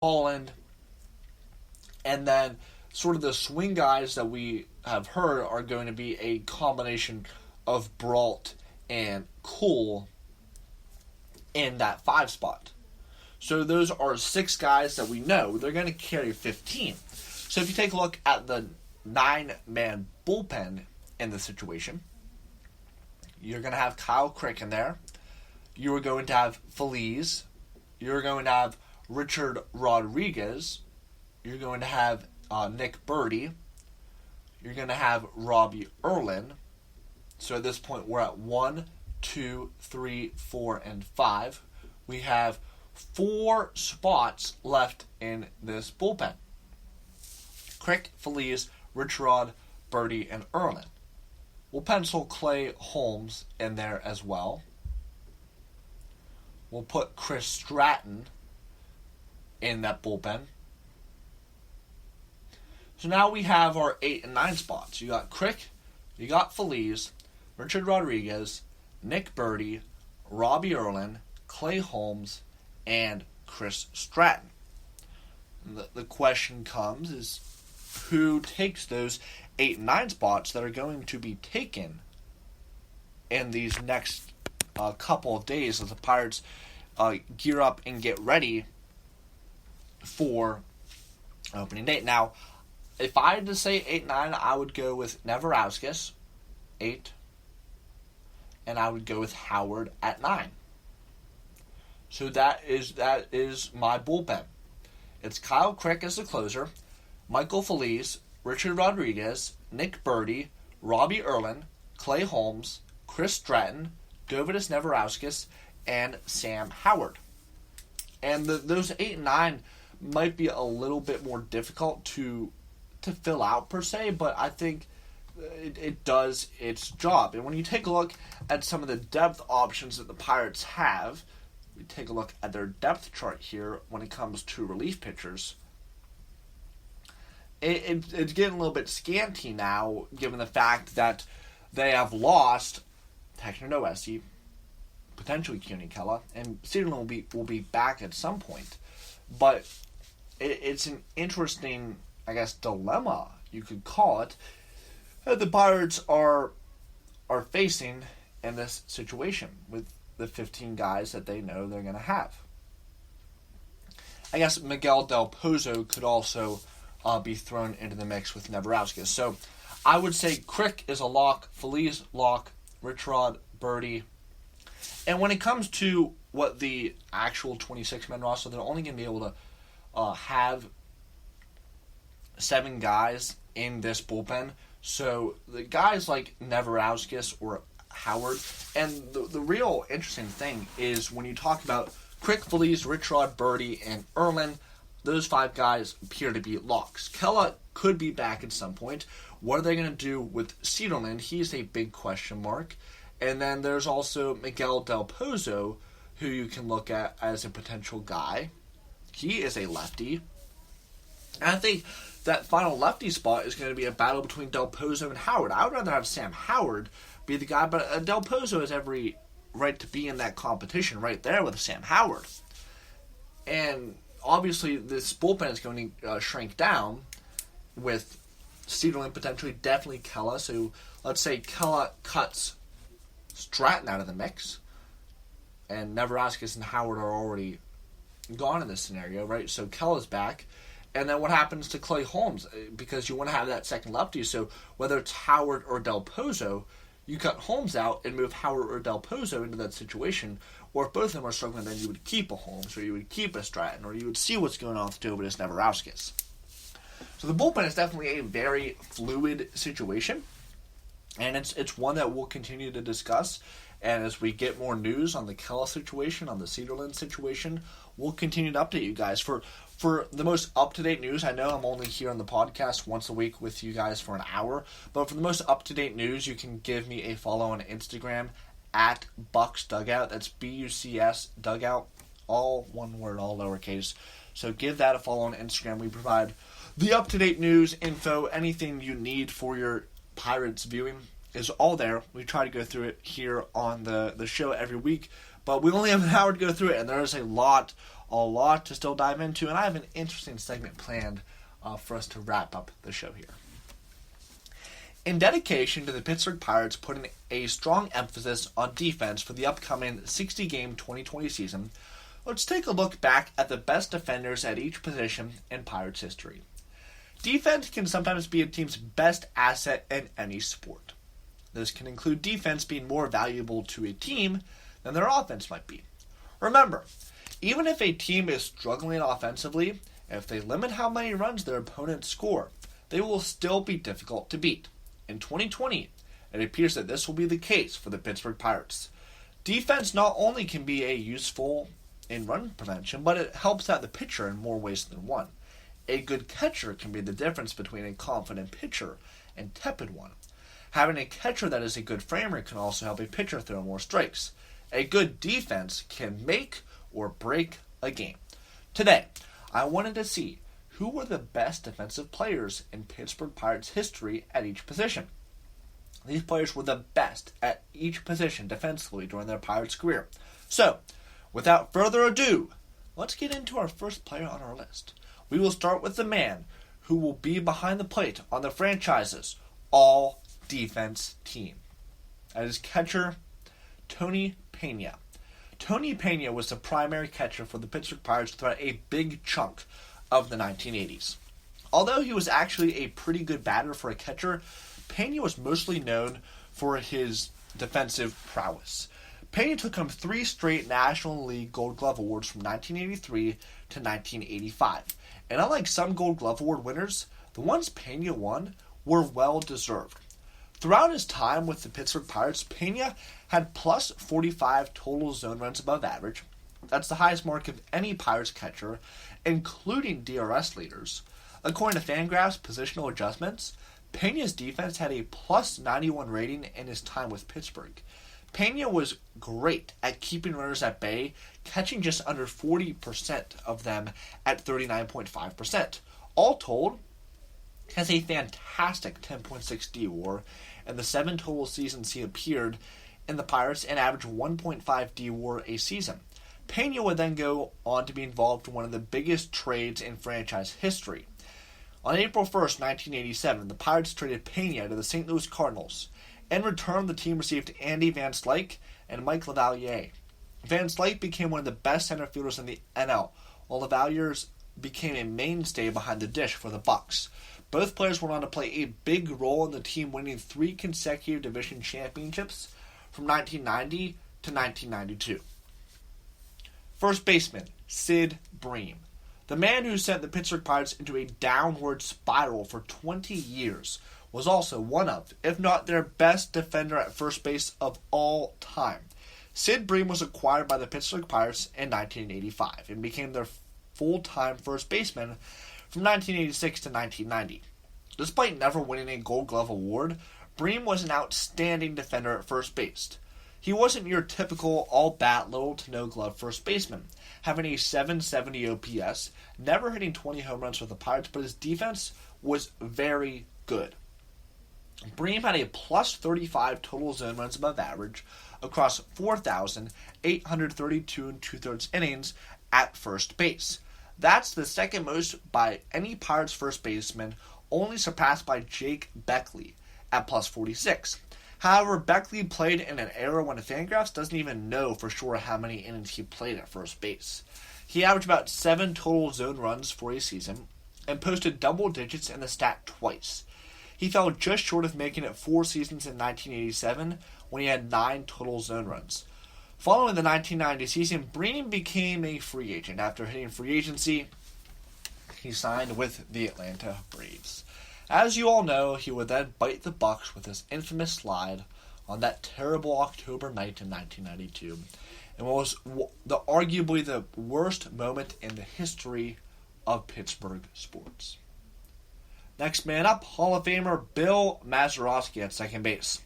Holland, and then sort of the swing guys that we have heard are going to be a combination of Brault and Cole in that 5 spot. So those are 6 guys that we know. They're going to carry 15. So if you take a look at the 9-man bullpen in the situation, you're going to have Kyle Crick in there. You are going to have Feliz. You're going to have Richard Rodriguez. You're going to have Nick Birdie. You're going to have Robbie Erlin. So at this point, we're at 1, 2, 3, 4, and 5. We have 4 spots left in this bullpen. Crick, Feliz, Richrod, Birdie, and Erlin. We'll pencil Clay Holmes in there as well. We'll put Chris Stratton in that bullpen. So now we have our 8 and 9 spots. You got Crick, you got Feliz, Richard Rodriguez, Nick Birdie, Robbie Erlin, Clay Holmes, and Chris Stratton. The question comes is, who takes those 8 and 9 spots that are going to be taken in these next couple of days as the Pirates gear up and get ready for opening day. Now, if I had to say 8 and 9, I would go with Neverauskas, 8, and I would go with Howard at 9. So that is my bullpen. It's Kyle Crick as the closer, Michael Feliz, Richard Rodriguez, Nick Birdie, Robbie Erlin, Clay Holmes, Chris Stratton, Dovidas Neverauskas, and Sam Howard. And those 8 and 9 might be a little bit more difficult to fill out per se, but I think it does its job. And when you take a look at some of the depth options that the Pirates have, we take a look at their depth chart here when it comes to relief pitchers. It's getting a little bit scanty now, given the fact that they have lost Hector Noesi, potentially Keone Kela, and Cedarland will be back at some point. But it's an interesting, I guess, dilemma, you could call it, that the Pirates are facing in this situation with the 15 guys that they know they're going to have. I guess Miguel Del Pozo could also be thrown into the mix with Neverauskas. So I would say Crick is a lock, Feliz lock, Richrod, Birdie. And when it comes to what the actual 26-man roster, they're only going to be able to have 7 guys in this bullpen. So the guys like Neverauskas or Howard, and the real interesting thing is when you talk about Crick, Feliz, Richrod, Birdie, and Erlin, those 5 guys appear to be locks. Kela could be back at some point. What are they going to do with Cedarland? He's a big question mark. And then there's also Miguel Del Pozo, who you can look at as a potential guy. He is a lefty. And I think that final lefty spot is going to be a battle between Del Pozo and Howard. I would rather have Sam Howard be the guy, but Del Pozo has every right to be in that competition right there with Sam Howard. And obviously this bullpen is going to shrink down with Cedarland potentially, definitely Kela. So let's say Kela cuts Stratton out of the mix, and Neverauskas and Howard are already gone in this scenario, right? So Kela's back. And then what happens to Clay Holmes? Because you want to have that second lefty. So whether it's Howard or Del Pozo, you cut Holmes out and move Howard or Del Pozo into that situation. Or if both of them are struggling, then you would keep a Holmes, or you would keep a Stratton, or you would see what's going on with Dovidas Neverauskas. So the bullpen is definitely a very fluid situation. And it's one that we'll continue to discuss. And as we get more news on the Kela situation, on the Cedarland situation, we'll continue to update you guys. For the most up-to-date news, I know I'm only here on the podcast once a week with you guys for an hour, but for the most up-to-date news, you can give me a follow on Instagram at Bucks Dugout. That's BUCS Dugout, all one word, all lowercase. So give that a follow on Instagram. We provide the up-to-date news, info, anything you need for your Pirates viewing is all there. We try to go through it here on the show every week, but we only have an hour to go through it, and there is a lot a lot to still dive into, and I have an interesting segment planned for us to wrap up the show here. In dedication to the Pittsburgh Pirates putting a strong emphasis on defense for the upcoming 60-game 2020 season, let's take a look back at the best defenders at each position in Pirates history. Defense can sometimes be a team's best asset in any sport. This can include defense being more valuable to a team than their offense might be. Remember, even if a team is struggling offensively, if they limit how many runs their opponents score, they will still be difficult to beat. In 2020, it appears that this will be the case for the Pittsburgh Pirates. Defense not only can be useful in run prevention, but it helps out the pitcher in more ways than one. A good catcher can be the difference between a confident pitcher and tepid one. Having a catcher that is a good framer can also help a pitcher throw more strikes. A good defense can make or break a game. Today, I wanted to see who were the best defensive players in Pittsburgh Pirates history at each position. These players were the best at each position defensively during their Pirates career. So, without further ado, let's get into our first player on our list. We will start with the man who will be behind the plate on the franchise's all-defense team. That is catcher Tony Pena. Tony Pena was the primary catcher for the Pittsburgh Pirates throughout a big chunk of the 1980s. Although he was actually a pretty good batter for a catcher, Pena was mostly known for his defensive prowess. Pena took home 3 straight National League Gold Glove Awards from 1983 to 1985. And unlike some Gold Glove Award winners, the ones Pena won were well-deserved. Throughout his time with the Pittsburgh Pirates, Pena had plus 45 total zone runs above average. That's the highest mark of any Pirates catcher, including DRS leaders. According to Fangraphs positional adjustments, Pena's defense had a plus 91 rating in his time with Pittsburgh. Pena was great at keeping runners at bay, catching just under 40% of them at 39.5%. All told, he has a fantastic 10.6 D-WAR, and the 7 total seasons he appeared in the Pirates and averaged 1.5 D-WAR a season. Pena would then go on to be involved in one of the biggest trades in franchise history. On April 1st, 1987, the Pirates traded Pena to the St. Louis Cardinals. In return, the team received Andy Van Slyke and Mike LaValliere. Van Slyke became one of the best center fielders in the NL, while LaValliere became a mainstay behind the dish for the Bucs. Both players went on to play a big role in the team winning 3 consecutive division championships from 1990 to 1992. First baseman, Sid Bream. The man who sent the Pittsburgh Pirates into a downward spiral for 20 years was also one of, if not their best defender at first base of all time. Sid Bream was acquired by the Pittsburgh Pirates in 1985 and became their full-time first baseman from 1986 to 1990. Despite never winning a Gold Glove Award, Bream was an outstanding defender at first base. He wasn't your typical all-bat, little-to-no-glove first baseman, having a 770 OPS, never hitting 20 home runs with the Pirates, but his defense was very good. Bream had a plus 35 total zone runs above average across 4,832 and 2/3 innings at first base. That's the second most by any Pirates first baseman, only surpassed by Jake Beckley at plus 46. However, Beckley played in an era when Fangraphs doesn't even know for sure how many innings he played at first base. He averaged about 7 total zone runs for a season and posted double digits in the stat twice. He fell just short of making it 4 seasons in 1987 when he had 9 total zone runs. Following the 1990 season, Bream became a free agent. After hitting free agency, he signed with the Atlanta Braves. As you all know, he would then bite the Bucs with his infamous slide on that terrible October night in 1992, and was arguably the worst moment in the history of Pittsburgh sports. Next man up, Hall of Famer Bill Mazeroski at second base.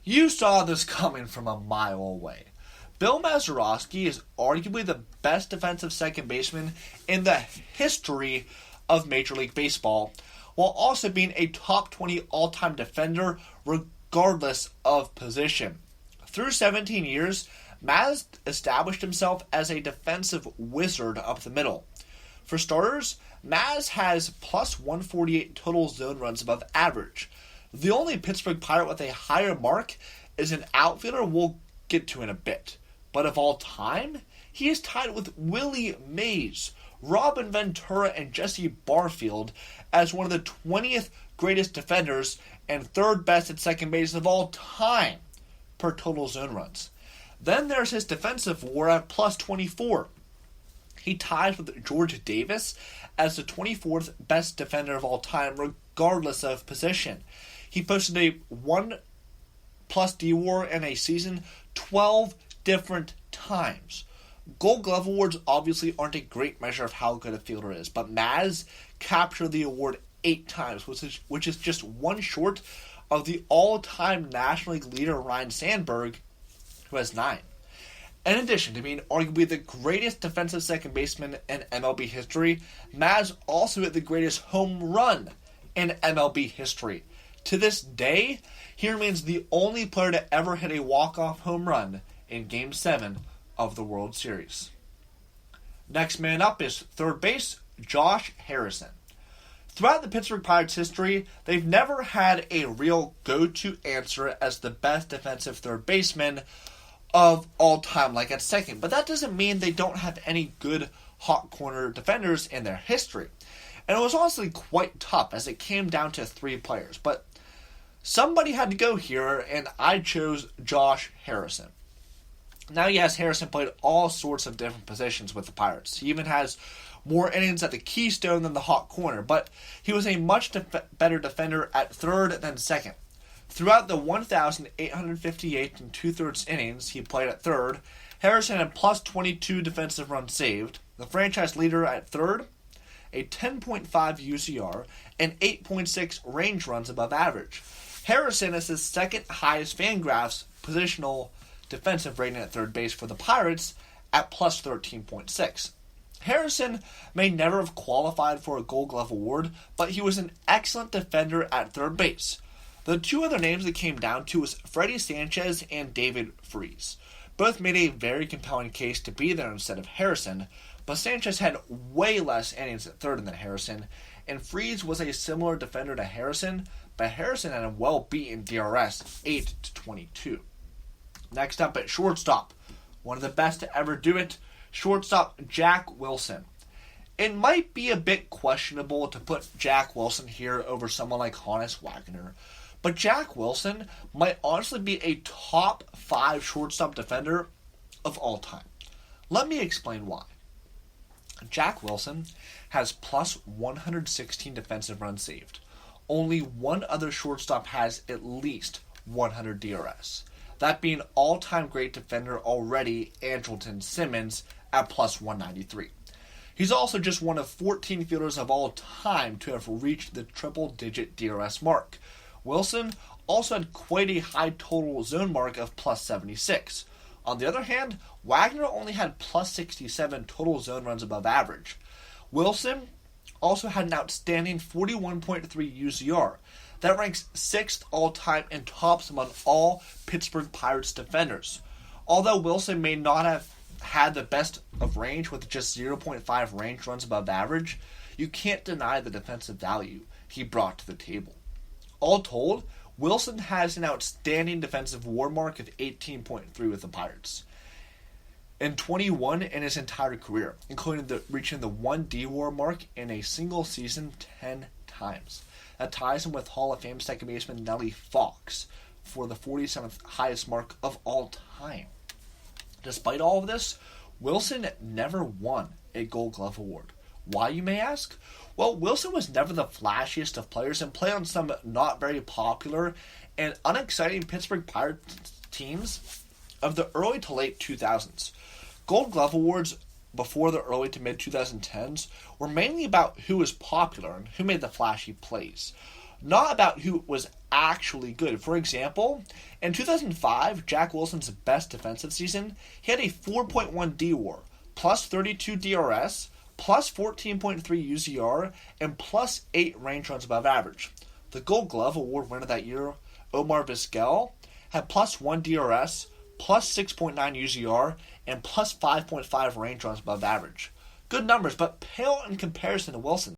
You saw this coming from a mile away. Bill Mazeroski is arguably the best defensive second baseman in the history of Major League Baseball, while also being a top 20 all-time defender regardless of position. Through 17 years, Maz established himself as a defensive wizard up the middle. For starters, Maz has plus 148 total zone runs above average. The only Pittsburgh Pirate with a higher mark is an outfielder we'll get to in a bit. But of all time, he is tied with Willie Mays, Robin Ventura, and Jesse Barfield as one of the 20th greatest defenders and third best at second base of all time per total zone runs. Then there's his defensive WAR at plus 24. He ties with George Davis as the 24th best defender of all time, regardless of position. He posted a 1+ DWAR in a season 12 different times. Gold Glove awards obviously aren't a great measure of how good a fielder is, but Maz captured the award 8 times, which is just one short of the all-time National League leader Ryne Sandberg, who has 9. In addition to being arguably the greatest defensive second baseman in MLB history, Maz also hit the greatest home run in MLB history. To this day, he remains the only player to ever hit a walk-off home run in Game 7 of the World Series. Next man up is third base, Josh Harrison. Throughout the Pittsburgh Pirates' history, they've never had a real go-to answer as the best defensive third baseman of all time, like at second. But that doesn't mean they don't have any good hot corner defenders in their history. And it was honestly quite tough as it came down to 3 players. But somebody had to go here, and I chose Josh Harrison. Now, yes, Harrison played all sorts of different positions with the Pirates. He even has more innings at the keystone than the hot corner, but he was a much better defender at third than second. Throughout the 1,858 and 2/3 innings he played at third, Harrison had plus 22 defensive runs saved, the franchise leader at third, a 10.5 UZR, and 8.6 range runs above average. Harrison is the second highest Fangraphs positional defensive rating at third base for the Pirates at plus 13.6. Harrison may never have qualified for a Gold Glove award, but he was an excellent defender at third base. The 2 other names that came down to was Freddie Sanchez and David Freese. Both made a very compelling case to be there instead of Harrison, but Sanchez had way less innings at third than Harrison, and Freese was a similar defender to Harrison, but Harrison had a well-beaten DRS 8-22. Next up at shortstop, one of the best to ever do it, shortstop Jack Wilson. It might be a bit questionable to put Jack Wilson here over someone like Honus Wagner, but Jack Wilson might honestly be a top 5 shortstop defender of all time. Let me explain why. Jack Wilson has plus 116 defensive runs saved. Only one other shortstop has at least 100 DRS. That being all-time great defender already, Andrelton Simmons, at plus 193. He's also just one of 14 fielders of all time to have reached the triple-digit DRS mark. Wilson also had quite a high total zone mark of plus 76. On the other hand, Wagner only had plus 67 total zone runs above average. Wilson also had an outstanding 41.3 UZR. That ranks 6th all-time and tops among all Pittsburgh Pirates defenders. Although Wilson may not have had the best of range with just 0.5 range runs above average, you can't deny the defensive value he brought to the table. All told, Wilson has an outstanding defensive WAR mark of 18.3 with the Pirates, and 21 in his entire career, including reaching the 1 DWAR mark in a single season 10 times. That ties him with Hall of Fame second baseman Nellie Fox for the 47th highest mark of all time. Despite all of this, Wilson never won a Gold Glove award. Why, you may ask? Well, Wilson was never the flashiest of players and played on some not very popular and unexciting Pittsburgh Pirates teams of the early to late 2000s. Gold Glove awards before the early to mid 2010s were mainly about who was popular and who made the flashy plays, not about who was actually good. For example, in 2005, Jack Wilson's best defensive season, he had a 4.1 DWAR, plus 32 DRS, plus 14.3 UZR, and plus 8 range runs above average. The Gold Glove award winner that year, Omar Vizquel, had plus 1 DRS, plus 6.9 UZR, and plus 5.5 range runs above average. Good numbers, but pale in comparison to Wilson.